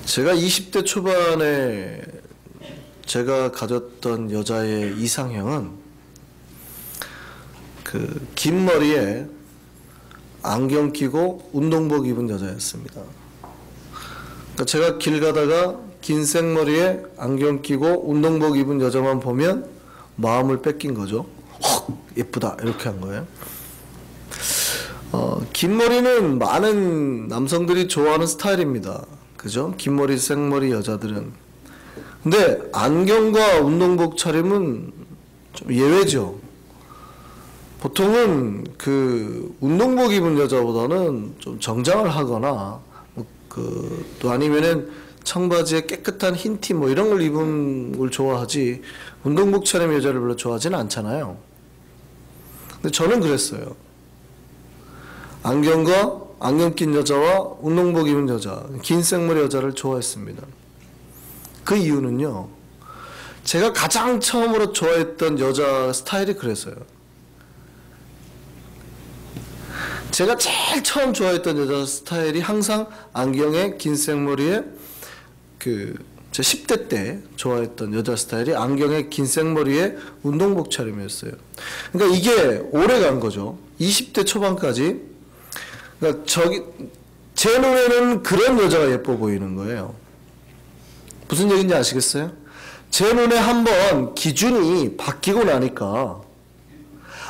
제가 20대 초반에 제가 가졌던 여자의 이상형은 긴 머리에 안경 끼고 운동복 입은 여자였습니다. 그러니까 제가 길 가다가 긴 생머리에 안경 끼고 운동복 입은 여자만 보면 마음을 뺏긴 거죠. 헉! 예쁘다 이렇게 한 거예요. 긴 머리는 많은 남성들이 좋아하는 스타일입니다. 그죠? 긴 머리, 생머리 여자들은. 근데 안경과 운동복 차림은 좀 예외죠. 보통은 운동복 입은 여자보다는 좀 정장을 하거나 또 아니면은 청바지에 깨끗한 흰 티 이런 걸 입은 걸 좋아하지 운동복 차림 여자를 별로 좋아하지는 않잖아요. 근데 저는 그랬어요. 안경 낀 여자와 운동복 입은 여자, 긴 생머리 여자를 좋아했습니다. 그 이유는요, 제가 가장 처음으로 좋아했던 여자 스타일이 그랬어요. 제가 제일 처음 좋아했던 여자 스타일이 항상 안경에 긴 생머리에 제 10대 때 좋아했던 여자 스타일이 안경에 긴 생머리에 운동복 차림이었어요. 그러니까 이게 오래 간 거죠. 20대 초반까지. 그러니까 제 눈에는 그런 여자가 예뻐 보이는 거예요. 무슨 얘기인지 아시겠어요? 제 눈에 한번 기준이 바뀌고 나니까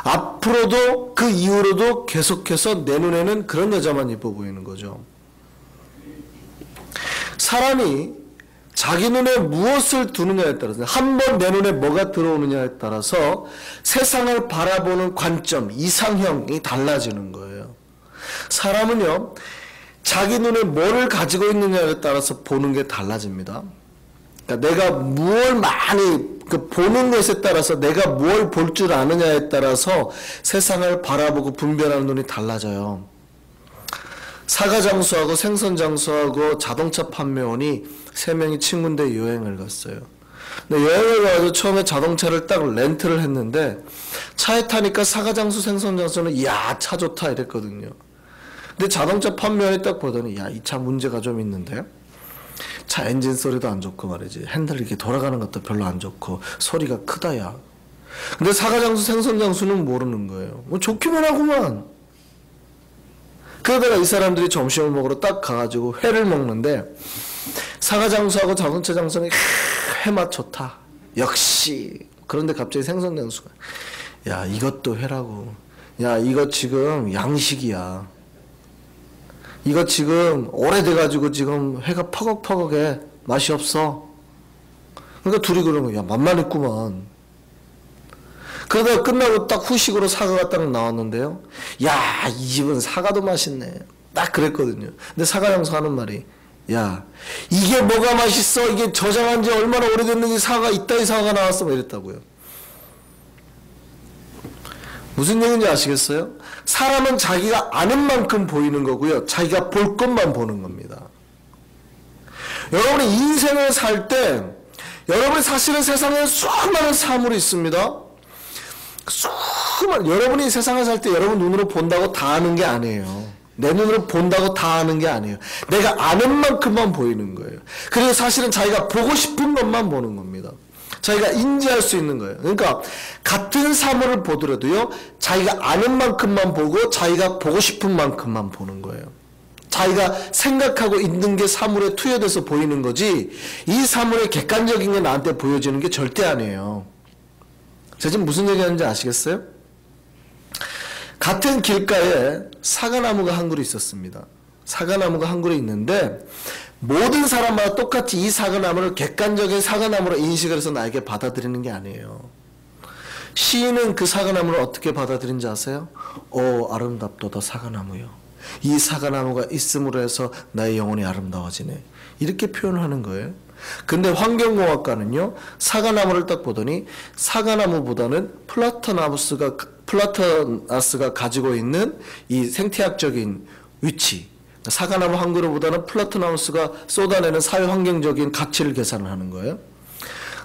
앞으로도 그 이후로도 계속해서 내 눈에는 그런 여자만 예뻐 보이는 거죠. 사람이 자기 눈에 무엇을 두느냐에 따라서, 한번 내 눈에 뭐가 들어오느냐에 따라서 세상을 바라보는 관점, 이상형이 달라지는 거예요. 사람은요, 자기 눈에 뭐를 가지고 있느냐에 따라서 보는 게 달라집니다. 그러니까 내가 무엇을 많이 보는 것에 따라서 내가 뭘 볼 줄 아느냐에 따라서 세상을 바라보고 분별하는 눈이 달라져요. 사과장수하고 생선장수하고 자동차 판매원이 3명이 친구인데 여행을 갔어요. 근데 여행을 가서 처음에 자동차를 딱 렌트를 했는데 차에 타니까 사과장수 생선장수는 이야 차 좋다 이랬거든요. 근데 자동차 판매원이 딱 보더니 야 이 차 문제가 좀 있는데 차 엔진 소리도 안 좋고 말이지 핸들 이렇게 돌아가는 것도 별로 안 좋고 소리가 크다 야. 근데 사과장수 생선장수는 모르는 거예요. 뭐 좋기만 하구만. 그러다가 이 사람들이 점심을 먹으러 딱 가가지고 회를 먹는데 사과장수하고 자동차 장수는 회맛 좋다. 역시. 그런데 갑자기 생선장수가 야 이것도 회라고. 야 이거 지금 양식이야. 이거 지금 오래돼가지고 지금 회가 퍼걱퍼걱해. 맛이 없어. 그러니까 둘이 그러는 거야. 맛만 있구만. 그러다가 끝나고 딱 후식으로 사과가 딱 나왔는데요. 야, 이 집은 사과도 맛있네. 딱 그랬거든요. 근데 사과장수 하는 말이 야, 이게 뭐가 맛있어? 이게 저장한 지 얼마나 오래됐는지 사과가 이따위 사과가 나왔어. 뭐 이랬다고요. 무슨 얘기인지 아시겠어요? 사람은 자기가 아는 만큼 보이는 거고요. 자기가 볼 것만 보는 겁니다. 여러분이 인생을 살 때 여러분이 사실은 세상에 수많은 사물이 있습니다. 여러분이 세상을 살 때 여러분 눈으로 본다고 다 아는 게 아니에요. 내 눈으로 본다고 다 아는 게 아니에요. 내가 아는 만큼만 보이는 거예요. 그리고 사실은 자기가 보고 싶은 것만 보는 겁니다. 자기가 인지할 수 있는 거예요. 그러니까 같은 사물을 보더라도요. 자기가 아는 만큼만 보고 자기가 보고 싶은 만큼만 보는 거예요. 자기가 생각하고 있는 게 사물에 투여돼서 보이는 거지 이 사물의 객관적인 게 나한테 보여지는 게 절대 아니에요. 제가 지금 무슨 얘기하는지 아시겠어요? 같은 길가에 사과나무가 한 그루 있었습니다. 사과나무가 한 그루 있는데 모든 사람마다 똑같이 이 사과나무를 객관적인 사과나무로 인식을 해서 나에게 받아들이는 게 아니에요. 시인은 그 사과나무를 어떻게 받아들인지 아세요? 오 아름답도다 사과나무요. 이 사과나무가 있음으로 해서 나의 영혼이 아름다워지네. 이렇게 표현하는 거예요. 근데 환경공학과는요. 사과나무를 딱 보더니 사과나무보다는 플라토나스가 가지고 있는 이 생태학적인 위치, 사과나무 한 그루보다는 플라토나스가 쏟아내는 사회환경적인 가치를 계산을 하는 거예요.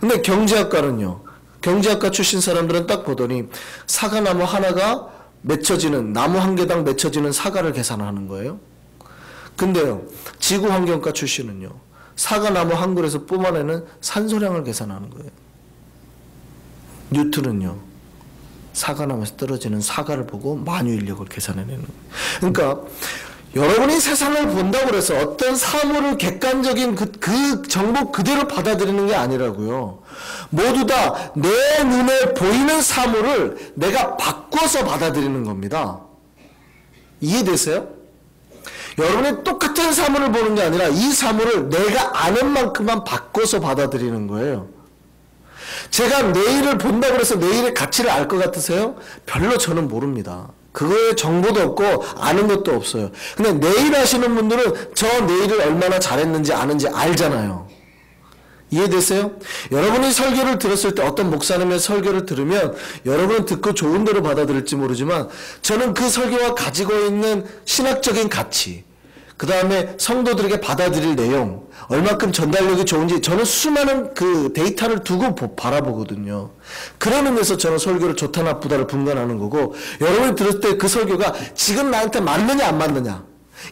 근데 경제학과는요. 경제학과 출신 사람들은 딱 보더니 사과나무 하나가 맺혀지는 나무 한 개당 맺혀지는 사과를 계산하는 거예요. 근데요, 지구환경과 출신은요, 사과나무 한 그루에서 뿜어내는 산소량을 계산하는 거예요. 뉴턴은요, 사과나무에서 떨어지는 사과를 보고 만유인력을 계산해내는 거예요. 그러니까 여러분이 세상을 본다고 해서 어떤 사물을 객관적인 그 정보 그대로 받아들이는 게 아니라고요. 모두 다 내 눈에 보이는 사물을 내가 바꿔서 받아들이는 겁니다. 이해되세요? 여러분이 똑같은 사물을 보는 게 아니라 이 사물을 내가 아는 만큼만 바꿔서 받아들이는 거예요. 제가 내일을 본다고 해서 내일의 가치를 알 것 같으세요? 별로 저는 모릅니다. 그거에 정보도 없고 아는 것도 없어요. 근데 내일 하시는 분들은 저 내일을 얼마나 잘했는지 아는지 알잖아요. 이해되세요? 여러분이 설교를 들었을 때 어떤 목사님의 설교를 들으면 여러분은 듣고 좋은 대로 받아들일지 모르지만 저는 그 설교가 가지고 있는 신학적인 가치, 그 다음에 성도들에게 받아들일 내용, 얼마큼 전달력이 좋은지 저는 수많은 그 데이터를 두고 바라보거든요. 그런 의미에서 저는 설교를 좋다 나쁘다를 분간하는 거고, 여러분이 들을 때 그 설교가 지금 나한테 맞느냐 안 맞느냐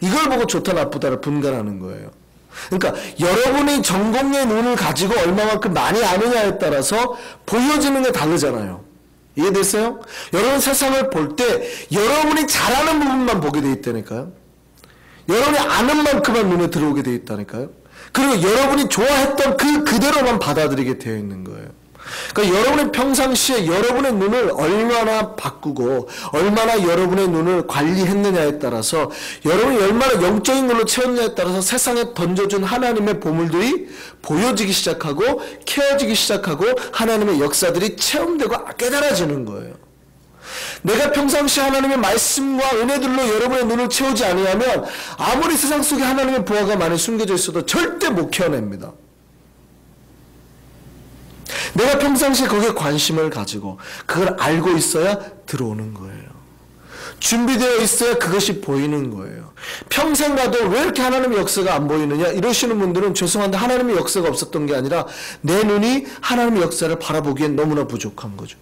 이걸 보고 좋다 나쁘다를 분간하는 거예요. 그러니까 여러분이 전공의 눈을 가지고 얼마만큼 많이 아느냐에 따라서 보여지는 게 다르잖아요. 이해됐어요? 여러분 세상을 볼 때 여러분이 잘하는 부분만 보게 돼 있다니까요. 여러분이 아는 만큼만 눈에 들어오게 돼 있다니까요. 그리고 여러분이 좋아했던 그대로만 받아들이게 되어 있는 거예요. 그러니까 여러분이 평상시에 여러분의 눈을 얼마나 바꾸고 얼마나 여러분의 눈을 관리했느냐에 따라서 여러분이 얼마나 영적인 걸로 채웠냐에 따라서 세상에 던져준 하나님의 보물들이 보여지기 시작하고 캐어지기 시작하고 하나님의 역사들이 체험되고 깨달아지는 거예요. 내가 평상시 하나님의 말씀과 은혜들로 여러분의 눈을 채우지 아니하면 아무리 세상 속에 하나님의 보화가 많이 숨겨져 있어도 절대 못 캐어냅니다. 내가 평상시에 거기에 관심을 가지고 그걸 알고 있어야 들어오는 거예요. 준비되어 있어야 그것이 보이는 거예요. 평생 가도 왜 이렇게 하나님의 역사가 안 보이느냐 이러시는 분들은 죄송한데 하나님의 역사가 없었던 게 아니라 내 눈이 하나님의 역사를 바라보기엔 너무나 부족한 거죠.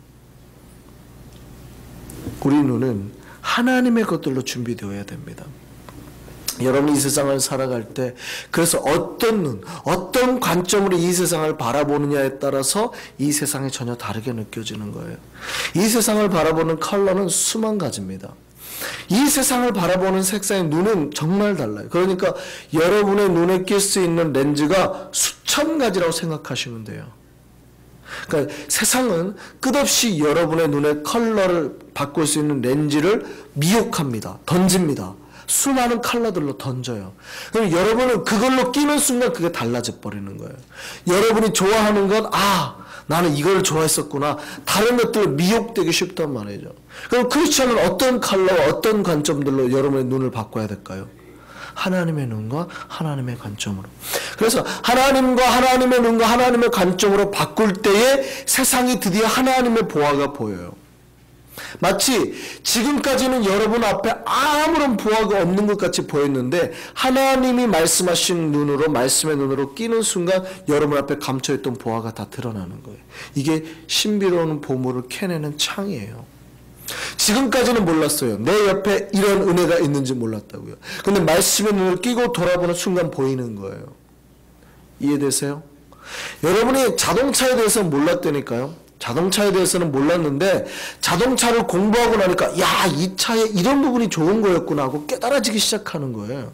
우리 눈은 하나님의 것들로 준비되어야 됩니다. 여러분이 이 세상을 살아갈 때 그래서 어떤 눈, 어떤 관점으로 이 세상을 바라보느냐에 따라서 이 세상이 전혀 다르게 느껴지는 거예요. 이 세상을 바라보는 컬러는 수만 가지입니다. 이 세상을 바라보는 색상의 눈은 정말 달라요. 그러니까 여러분의 눈에 낄 수 있는 렌즈가 수천 가지라고 생각하시면 돼요. 그러니까 세상은 끝없이 여러분의 눈의 컬러를 바꿀 수 있는 렌즈를 미혹합니다. 던집니다. 수많은 컬러들로 던져요. 그럼 여러분은 그걸로 끼는 순간 그게 달라져 버리는 거예요. 여러분이 좋아하는 건 나는 이걸 좋아했었구나. 다른 것들로 미혹되기 쉽단 말이죠. 그럼 그렇지 않으면 어떤 컬러와 어떤 관점들로 여러분의 눈을 바꿔야 될까요? 하나님의 눈과 하나님의 관점으로. 그래서 하나님과 하나님의 눈과 하나님의 관점으로 바꿀 때에 세상이 드디어 하나님의 보화가 보여요. 마치 지금까지는 여러분 앞에 아무런 보화가 없는 것 같이 보였는데 하나님이 말씀하신 눈으로 말씀의 눈으로 끼는 순간 여러분 앞에 감춰있던 보화가 다 드러나는 거예요. 이게 신비로운 보물을 캐내는 창이에요. 지금까지는 몰랐어요. 내 옆에 이런 은혜가 있는지 몰랐다고요. 근데 말씀의 눈을 끼고 돌아보는 순간 보이는 거예요. 이해되세요? 여러분이 자동차에 대해서 몰랐다니까요. 자동차에 대해서는 몰랐는데 자동차를 공부하고 나니까 이 차에 이런 부분이 좋은 거였구나 하고 깨달아지기 시작하는 거예요.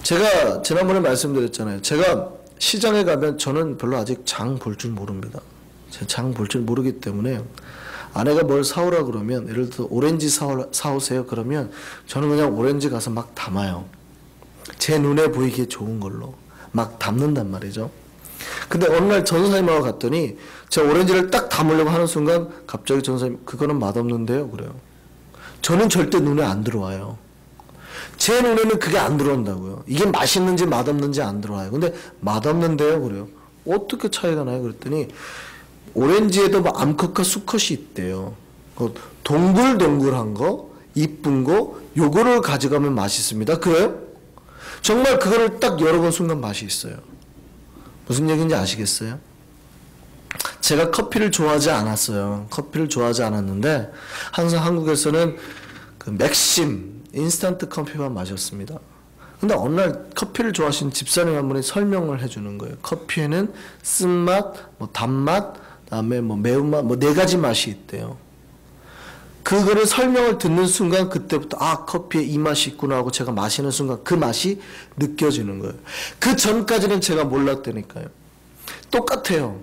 제가 지난번에 말씀드렸잖아요. 제가 시장에 가면 저는 별로 아직 장 볼 줄 모릅니다. 제가 장 볼 줄 모르기 때문에 아내가 뭘 사오라 그러면 예를 들어 오렌지 사오세요 그러면 저는 그냥 오렌지 가서 막 담아요. 제 눈에 보이기에 좋은 걸로 막 담는단 말이죠. 근데 어느 날 전사님하고 갔더니 제가 오렌지를 딱 담으려고 하는 순간 갑자기 전사님 그거는 맛없는데요 그래요. 저는 절대 눈에 안 들어와요. 제 눈에는 그게 안 들어온다고요. 이게 맛있는지 맛없는지 안 들어와요. 근데 맛없는데요 그래요. 어떻게 차이가 나요? 그랬더니 오렌지에도 뭐 암컷과 수컷이 있대요. 동글동글한 거 이쁜 거 요거를 가져가면 맛있습니다. 그래요? 정말 그거를 딱 열어본 순간 맛이 있어요. 무슨 얘기인지 아시겠어요? 제가 커피를 좋아하지 않았어요. 커피를 좋아하지 않았는데 항상 한국에서는 그 맥심 인스턴트 커피만 마셨습니다. 근데 어느 날 커피를 좋아하시는 집사님 한 분이 설명을 해주는 거예요. 커피에는 쓴맛, 뭐 단맛, 그다음에 뭐 매운맛, 뭐 4가지 맛이 있대요. 그거를 설명을 듣는 순간 그때부터 아 커피에 이 맛이 있구나 하고 제가 마시는 순간 그 맛이 느껴지는 거예요. 그 전까지는 제가 몰랐다니까요. 똑같아요.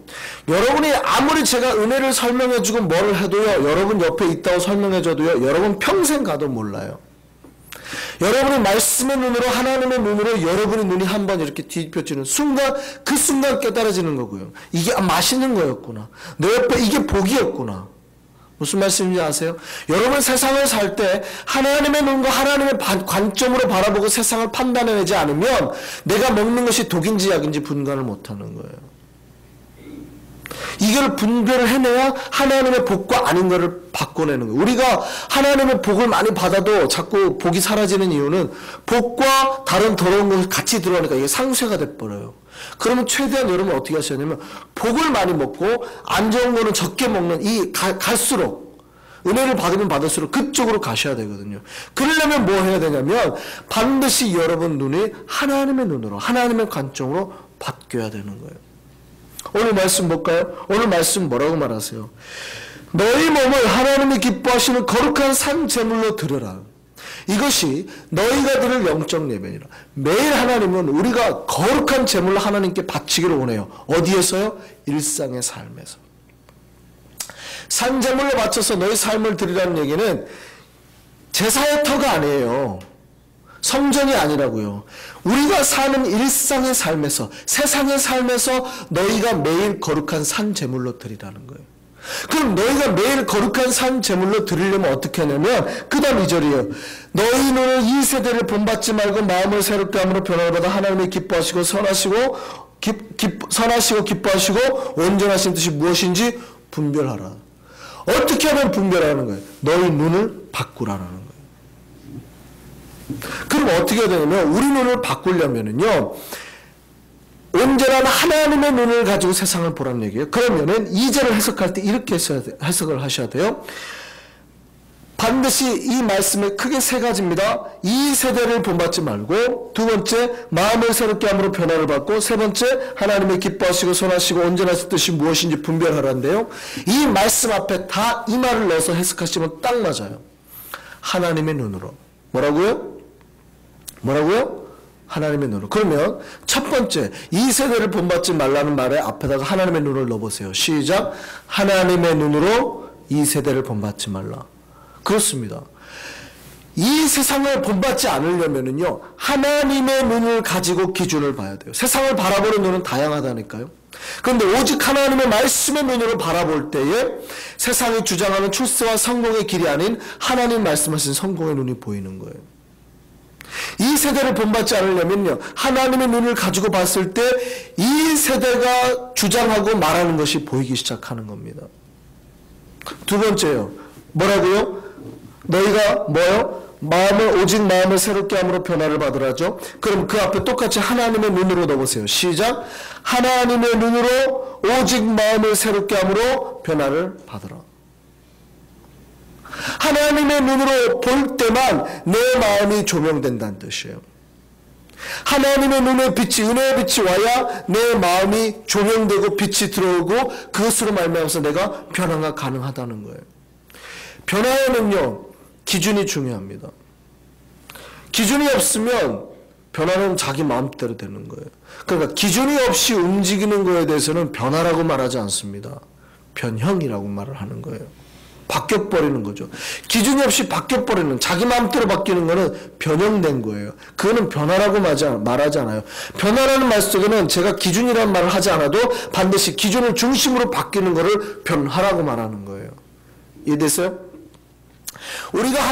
여러분이 아무리 제가 은혜를 설명해주고 뭘 해도요, 여러분 옆에 있다고 설명해줘도요, 여러분 평생 가도 몰라요. 여러분이 말씀의 눈으로, 하나님의 눈으로 여러분의 눈이 한번 이렇게 뒤집혀지는 순간, 그 순간 깨달아지는 거고요. 이게 맛있는 거였구나. 내 옆에 이게 복이었구나. 무슨 말씀인지 아세요? 여러분 세상을 살 때 하나님의 눈과 하나님의 관점으로 바라보고 세상을 판단해내지 않으면 내가 먹는 것이 독인지 약인지 분간을 못하는 거예요. 이걸 분별을 해내야 하나님의 복과 아닌 것을 바꿔내는 거예요. 우리가 하나님의 복을 많이 받아도 자꾸 복이 사라지는 이유는 복과 다른 더러운 것이 같이 들어가니까 이게 상쇄가 돼버려요. 그러면 최대한 여러분 어떻게 하셔야 되냐면 복을 많이 먹고 안 좋은 거는 적게 먹는 이 갈수록 은혜를 받으면 받을수록 그쪽으로 가셔야 되거든요. 그러려면 뭐 해야 되냐면 반드시 여러분 눈이 하나님의 눈으로 하나님의 관점으로 바뀌어야 되는 거예요. 오늘 말씀 볼까요? 오늘 말씀 뭐라고 말하세요? 너희 몸을 하나님이 기뻐하시는 거룩한 산 제물로 드려라. 이것이 너희가 드릴 영적 예배니라. 매일 하나님은 우리가 거룩한 제물로 하나님께 바치기를 원해요. 어디에서요? 일상의 삶에서. 산 제물로 바쳐서 너희 삶을 드리라는 얘기는 제사의 터가 아니에요. 성전이 아니라고요. 우리가 사는 일상의 삶에서, 세상의 삶에서 너희가 매일 거룩한 산 제물로 드리라는 거예요. 그럼 너희가 매일 거룩한 산 제물로 드리려면 어떻게 하냐면 그 다음 2절이에요. 너희 눈을 이 세대를 본받지 말고 마음을 새롭게 함으로 변화를 받아 하나님이 기뻐하시고 선하시고 기뻐하시고 온전하신 뜻이 무엇인지 분별하라. 어떻게 하면 분별하는 거예요? 너희 눈을 바꾸라는 거예요. 그럼 어떻게 해야 되냐면 우리 눈을 바꾸려면은요 온전한 하나님의 눈을 가지고 세상을 보라는 얘기예요. 그러면은 2절을 해석할 때 이렇게 해석을 하셔야 돼요. 반드시 이 말씀에 크게 3가지입니다. 이 세대를 본받지 말고, 두 번째 마음을 새롭게 함으로 변화를 받고, 세 번째 하나님의 기뻐하시고 선하시고 온전하신 뜻이 무엇인지 분별하라는데요. 이 말씀 앞에 다 이 말을 넣어서 해석하시면 딱 맞아요. 하나님의 눈으로. 뭐라고요? 하나님의 눈으로. 그러면 첫 번째 이 세대를 본받지 말라는 말에 앞에다가 하나님의 눈을 넣어보세요. 시작. 하나님의 눈으로 이 세대를 본받지 말라. 그렇습니다. 이 세상을 본받지 않으려면은요 하나님의 눈을 가지고 기준을 봐야 돼요. 세상을 바라보는 눈은 다양하다니까요. 그런데 오직 하나님의 말씀의 눈으로 바라볼 때에 세상이 주장하는 출세와 성공의 길이 아닌 하나님 말씀하신 성공의 눈이 보이는 거예요. 이 세대를 본받지 않으려면요 하나님의 눈을 가지고 봤을 때 이 세대가 주장하고 말하는 것이 보이기 시작하는 겁니다. 두 번째요. 뭐라고요? 너희가 뭐요? 오직 마음을 새롭게 함으로 변화를 받으라죠. 그럼 그 앞에 똑같이 하나님의 눈으로 넣어보세요. 시작. 하나님의 눈으로 오직 마음을 새롭게 함으로 변화를 받으라. 하나님의 눈으로 볼 때만 내 마음이 조명된다는 뜻이에요. 하나님의 눈의 빛이, 은혜의 빛이 와야 내 마음이 조명되고 빛이 들어오고 그것으로 말미암아서 내가 변화가 가능하다는 거예요. 변화에는요 기준이 중요합니다. 기준이 없으면 변화는 자기 마음대로 되는 거예요. 그러니까 기준이 없이 움직이는 거에 대해서는 변화라고 말하지 않습니다. 변형이라고 말을 하는 거예요. 바뀌어버리는 거죠. 기준이 없이 바뀌어버리는, 자기 마음대로 바뀌는 거는 변형된 거예요. 그거는 변화라고 말하지 않아요. 변화라는 말 속에는 제가 기준이라는 말을 하지 않아도 반드시 기준을 중심으로 바뀌는 거를 변화라고 말하는 거예요. 이해됐어요? 우리가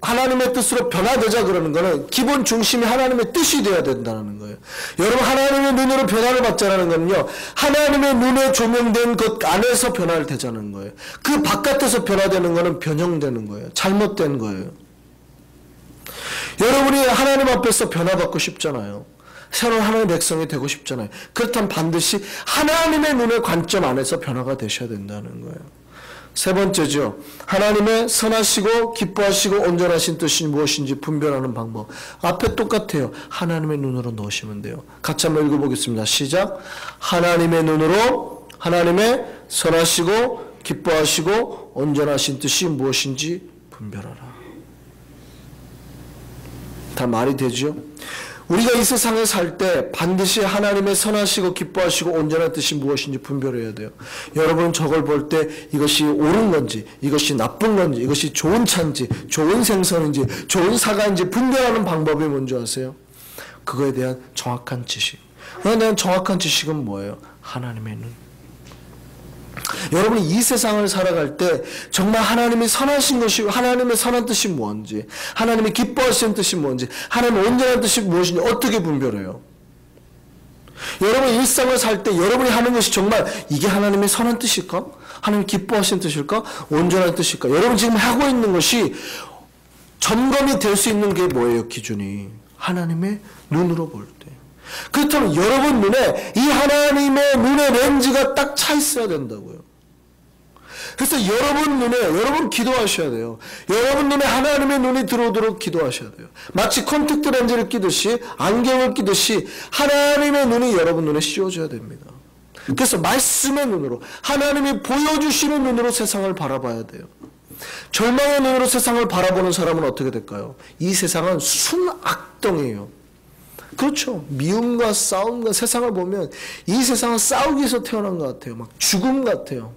하나님의 뜻으로 변화되자 그러는 거는 기본 중심이 하나님의 뜻이 되어야 된다는 거예요. 여러분 하나님의 눈으로 변화를 받자는 거는요 하나님의 눈에 조명된 것 안에서 변화를 되자는 거예요. 그 바깥에서 변화되는 거는 변형되는 거예요. 잘못된 거예요. 여러분이 하나님 앞에서 변화받고 싶잖아요. 새로운 하나님의 백성이 되고 싶잖아요. 그렇다면 반드시 하나님의 눈의 관점 안에서 변화가 되셔야 된다는 거예요. 세 번째죠. 하나님의 선하시고 기뻐하시고 온전하신 뜻이 무엇인지 분별하는 방법. 앞에 똑같아요. 하나님의 눈으로 넣으시면 돼요. 같이 한번 읽어보겠습니다. 시작. 하나님의 눈으로 하나님의 선하시고 기뻐하시고 온전하신 뜻이 무엇인지 분별하라. 다 말이 되죠? 우리가 이 세상에 살 때 반드시 하나님의 선하시고 기뻐하시고 온전한 뜻이 무엇인지 분별해야 돼요. 여러분 저걸 볼 때 이것이 옳은 건지 이것이 나쁜 건지 이것이 좋은 차인지 좋은 생선인지 좋은 사과인지 분별하는 방법이 뭔지 아세요? 그거에 대한 정확한 지식. 그거에 대한 정확한 지식은 뭐예요? 하나님의 눈. 여러분이 이 세상을 살아갈 때 정말 하나님이 선하신 것이 하나님의 선한 뜻이 뭔지 하나님이 기뻐하시는 뜻이 뭔지 하나님의 온전한 뜻이 무엇인지 어떻게 분별해요? 여러분 일상을 살 때 여러분이 하는 것이 정말 이게 하나님의 선한 뜻일까? 하나님 기뻐하시는 뜻일까? 온전한 뜻일까? 여러분 지금 하고 있는 것이 점검이 될 수 있는 게 뭐예요? 기준이 하나님의 눈으로 볼 때. 그렇다면 여러분 눈에 이 하나님의 눈의 렌즈가 딱 차 있어야 된다고요. 그래서 여러분 눈에 여러분 기도하셔야 돼요. 여러분 눈에 하나님의 눈이 들어오도록 기도하셔야 돼요. 마치 콘택트 렌즈를 끼듯이 안경을 끼듯이 하나님의 눈이 여러분 눈에 씌워져야 됩니다. 그래서 말씀의 눈으로 하나님이 보여주시는 눈으로 세상을 바라봐야 돼요. 절망의 눈으로 세상을 바라보는 사람은 어떻게 될까요? 이 세상은 순악동이에요. 그렇죠. 미움과 싸움과 세상을 보면 이 세상은 싸우기 위해서 태어난 것 같아요. 막 죽음 같아요.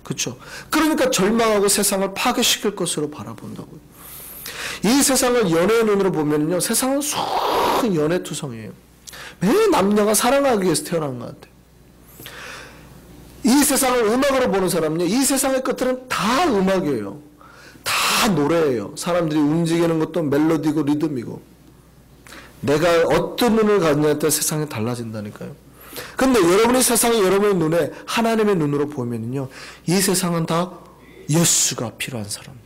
그렇죠. 그러니까 절망하고 세상을 파괴시킬 것으로 바라본다고요. 이 세상을 연애의 눈으로 보면요. 세상은 수많은 연애투성이에요. 매 남녀가 사랑하기 위해서 태어난 것 같아요. 이 세상을 음악으로 보는 사람은요. 이 세상의 것들은 다 음악이에요. 다 노래예요. 사람들이 움직이는 것도 멜로디고 리듬이고. 내가 어떤 눈을 갖느냐에 따라 세상이 달라진다니까요. 근데 여러분이 세상이 여러분의 눈에 하나님의 눈으로 보면요. 이 세상은 다 예수가 필요한 사람들.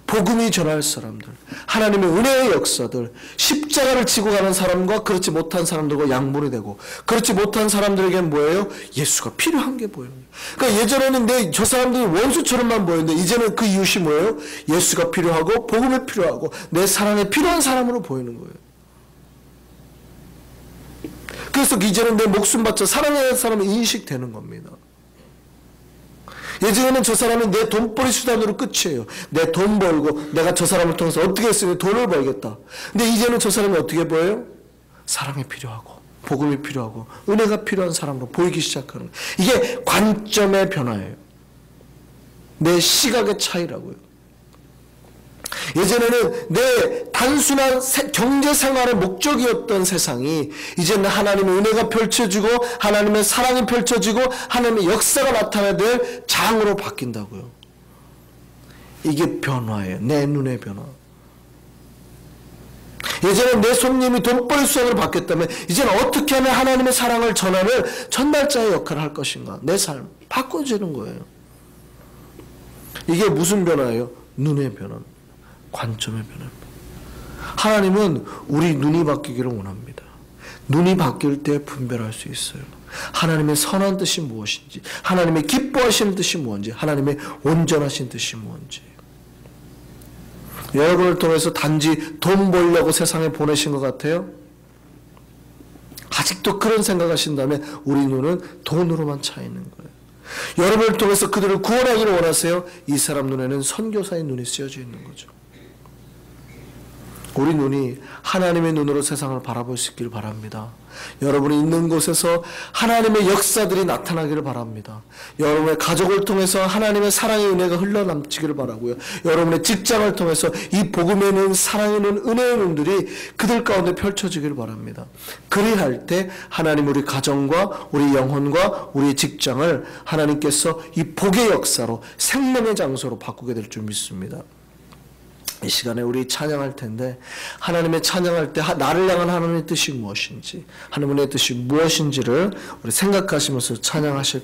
복음이 전할 사람들. 하나님의 은혜의 역사들. 십자가를 지고 가는 사람과 그렇지 못한 사람들과 양분이 되고 그렇지 못한 사람들에게는 뭐예요? 예수가 필요한 게 보여요. 그러니까 예전에는 저 사람들이 원수처럼만 보였는데 이제는 그 이웃이 뭐예요? 예수가 필요하고 복음이 필요하고 내 사랑에 필요한 사람으로 보이는 거예요. 그래서 이제는 내 목숨 바쳐 사랑하는 사람이 인식되는 겁니다. 예전에는 저 사람이 내 돈벌이 수단으로 끝이에요. 내 돈 벌고 내가 저 사람을 통해서 어떻게 했으면 돈을 벌겠다. 근데 이제는 저 사람이 어떻게 보여요? 사랑이 필요하고 복음이 필요하고 은혜가 필요한 사람으로 보이기 시작하는 거예요. 이게 관점의 변화예요. 내 시각의 차이라고요. 예전에는 내 단순한 경제생활의 목적이었던 세상이 이제는 하나님의 은혜가 펼쳐지고 하나님의 사랑이 펼쳐지고 하나님의 역사가 나타나야 될 장으로 바뀐다고요. 이게 변화예요. 내 눈의 변화. 예전에 내 손님이 돈벌이 수단으로 바뀌었다면 이제는 어떻게 하면 하나님의 사랑을 전하는 전달자의 역할을 할 것인가. 내 삶 바꿔지는 거예요. 이게 무슨 변화예요? 눈의 변화. 관점의 변화입니다. 하나님은 우리 눈이 바뀌기를 원합니다. 눈이 바뀔 때 분별할 수 있어요. 하나님의 선한 뜻이 무엇인지, 하나님의 기뻐하시는 뜻이 무엇인지, 하나님의 온전하신 뜻이 무엇인지. 여러분을 통해서 단지 돈 벌려고 세상에 보내신 것 같아요? 아직도 그런 생각하신다면 우리 눈은 돈으로만 차 있는 거예요. 여러분을 통해서 그들을 구원하기를 원하세요? 이 사람 눈에는 선교사의 눈이 쓰여져 있는 거죠. 우리 눈이 하나님의 눈으로 세상을 바라볼 수 있기를 바랍니다. 여러분이 있는 곳에서 하나님의 역사들이 나타나기를 바랍니다. 여러분의 가족을 통해서 하나님의 사랑의 은혜가 흘러넘치기를 바라고요. 여러분의 직장을 통해서 이 복음의 눈, 사랑의 눈, 은혜의 눈들이 그들 가운데 펼쳐지기를 바랍니다. 그리할 때 하나님 우리 가정과 우리 영혼과 우리 직장을 하나님께서 이 복의 역사로 생명의 장소로 바꾸게 될 줄 믿습니다. 이 시간에 우리 찬양할 텐데 하나님의 찬양할 때 나를 향한 하나님의 뜻이 무엇인지 하나님의 뜻이 무엇인지를 우리 생각하시면서 찬양하실